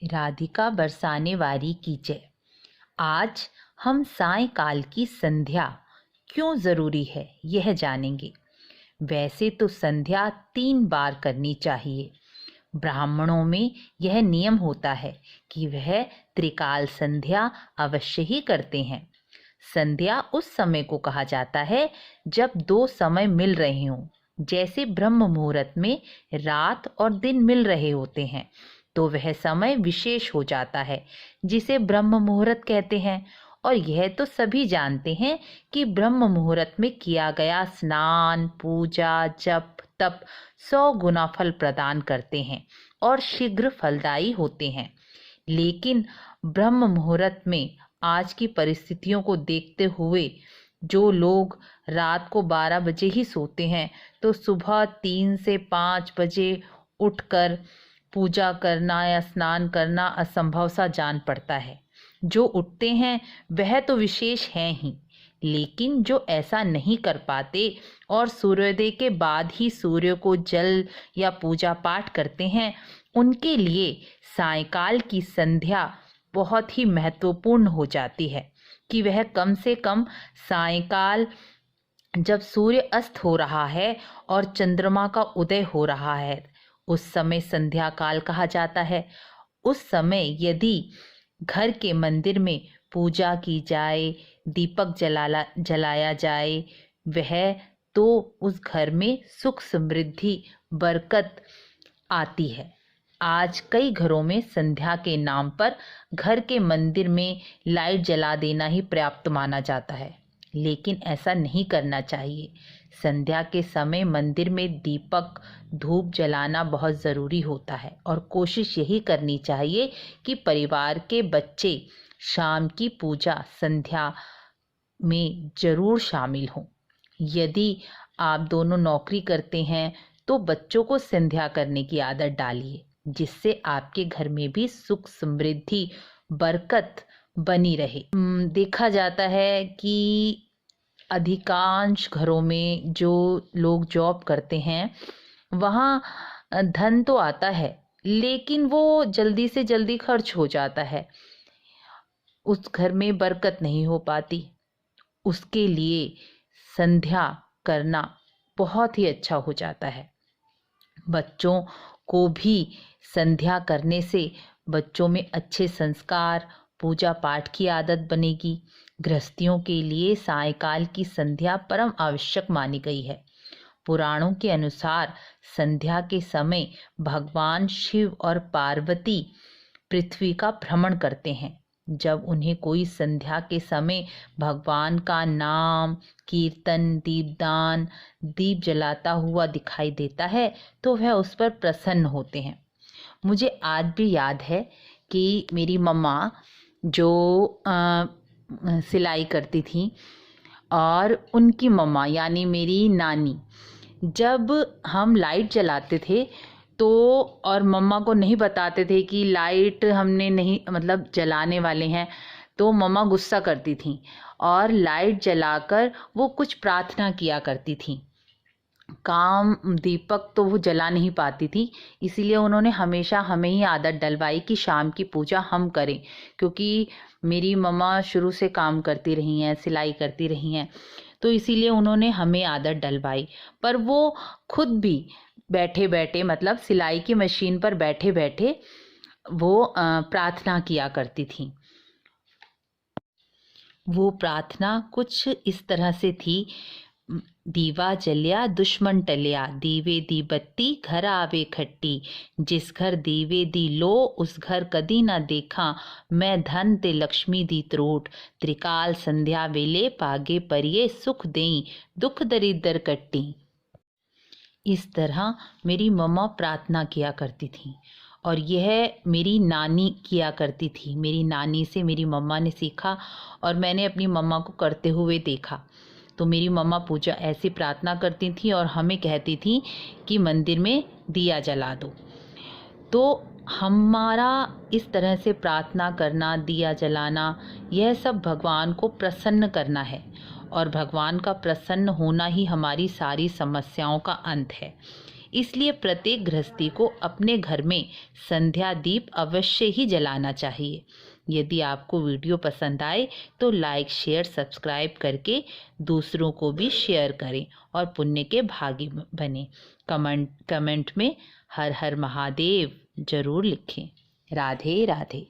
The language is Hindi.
राधिका बरसाने वारी की जय। आज हम सायंकाल की संध्या क्यों ज़रूरी है यह जानेंगे। वैसे तो संध्या 3 बार करनी चाहिए। ब्राह्मणों में यह नियम होता है कि वह त्रिकाल संध्या अवश्य ही करते हैं। संध्या उस समय को कहा जाता है जब 2 समय मिल रहे हों, जैसे ब्रह्म मुहूर्त में रात और दिन मिल रहे होते हैं तो वह समय विशेष हो जाता है, जिसे ब्रह्म मुहूर्त कहते हैं। और यह तो सभी जानते हैं कि ब्रह्म मुहूर्त में किया गया स्नान, पूजा, जप, तप 100 गुना फल प्रदान करते हैं और शीघ्र फलदायी होते हैं। लेकिन ब्रह्म मुहूर्त में आज की परिस्थितियों को देखते हुए जो लोग रात को 12 बजे ही सोते हैं तो सुबह 3 से 5 बजे उठकर पूजा करना या स्नान करना असंभव सा जान पड़ता है। जो उठते हैं वह तो विशेष हैं ही, लेकिन जो ऐसा नहीं कर पाते और सूर्योदय के बाद ही सूर्य को जल या पूजा पाठ करते हैं, उनके लिए सायंकाल की संध्या बहुत ही महत्वपूर्ण हो जाती है कि वह कम से कम सायंकाल जब सूर्य अस्त हो रहा है और चंद्रमा का उदय हो रहा है, उस समय संध्या काल कहा जाता है। उस समय यदि घर के मंदिर में पूजा की जाए, दीपक जलाया जाए, वह तो उस घर में सुख समृद्धि बरकत आती है। आज कई घरों में संध्या के नाम पर घर के मंदिर में लाइट जला देना ही पर्याप्त माना जाता है, लेकिन ऐसा नहीं करना चाहिए। संध्या के समय मंदिर में दीपक धूप जलाना बहुत ज़रूरी होता है और कोशिश यही करनी चाहिए कि परिवार के बच्चे शाम की पूजा संध्या में ज़रूर शामिल हों। यदि आप दोनों नौकरी करते हैं तो बच्चों को संध्या करने की आदत डालिए, जिससे आपके घर में भी सुख समृद्धि बरकत बनी रहे। देखा जाता है कि अधिकांश घरों में जो लोग जॉब करते हैं वहाँ धन तो आता है, लेकिन वो जल्दी से जल्दी खर्च हो जाता है, उस घर में बरकत नहीं हो पाती। उसके लिए संध्या करना बहुत ही अच्छा हो जाता है। बच्चों को भी संध्या करने से बच्चों में अच्छे संस्कार, पूजा पाठ की आदत बनेगी। गृहस्थियों के लिए सायंकाल की संध्या परम आवश्यक मानी गई है। पुराणों के अनुसार संध्या के समय भगवान शिव और पार्वती पृथ्वी का भ्रमण करते हैं। जब उन्हें कोई संध्या के समय भगवान का नाम, कीर्तन, दीपदान, दीप जलाता हुआ दिखाई देता है तो वह उस पर प्रसन्न होते हैं। मुझे आज भी याद है कि मेरी मम्मा जो सिलाई करती थी और उनकी मम्मा यानी मेरी नानी, जब हम लाइट जलाते थे तो और मम्मा को नहीं बताते थे कि लाइट हमने नहीं मतलब जलाने वाले हैं, तो मम्मा गुस्सा करती थी और लाइट जलाकर वो कुछ प्रार्थना किया करती थी। काम दीपक तो वो जला नहीं पाती थी, इसीलिए उन्होंने हमेशा हमें ही आदत डलवाई कि शाम की पूजा हम करें, क्योंकि मेरी मम्मा शुरू से काम करती रही हैं, सिलाई करती रही हैं, तो इसीलिए उन्होंने हमें आदत डलवाई। पर वो खुद भी बैठे बैठे मतलब सिलाई की मशीन पर बैठे बैठे वो प्रार्थना किया करती थी। वो प्रार्थना कुछ इस तरह से थी, दीवा जलिया दुश्मन टलिया, दीवे दी बत्ती घर आवे खट्टी, जिस घर दीवे दी लो उस घर कदी ना देखा, मैं धन ते लक्ष्मी दी त्रोट, त्रिकाल संध्या वेले पागे परिये सुख देई, दुख दरिद्र कट्टी। इस तरह मेरी मम्मा प्रार्थना किया करती थी और यह मेरी नानी किया करती थी। मेरी नानी से मेरी मम्मा ने सीखा और मैंने अपनी मम्मा को करते हुए देखा। तो मेरी मम्मा पूजा ऐसी प्रार्थना करती थी और हमें कहती थी कि मंदिर में दिया जला दो। तो हमारा इस तरह से प्रार्थना करना, दिया जलाना, यह सब भगवान को प्रसन्न करना है और भगवान का प्रसन्न होना ही हमारी सारी समस्याओं का अंत है। इसलिए प्रत्येक गृहस्थी को अपने घर में संध्या दीप अवश्य ही जलाना चाहिए। यदि आपको वीडियो पसंद आए तो लाइक, शेयर, सब्सक्राइब करके दूसरों को भी शेयर करें और पुण्य के भागी बने। कमेंट में हर हर महादेव जरूर लिखें। राधे राधे।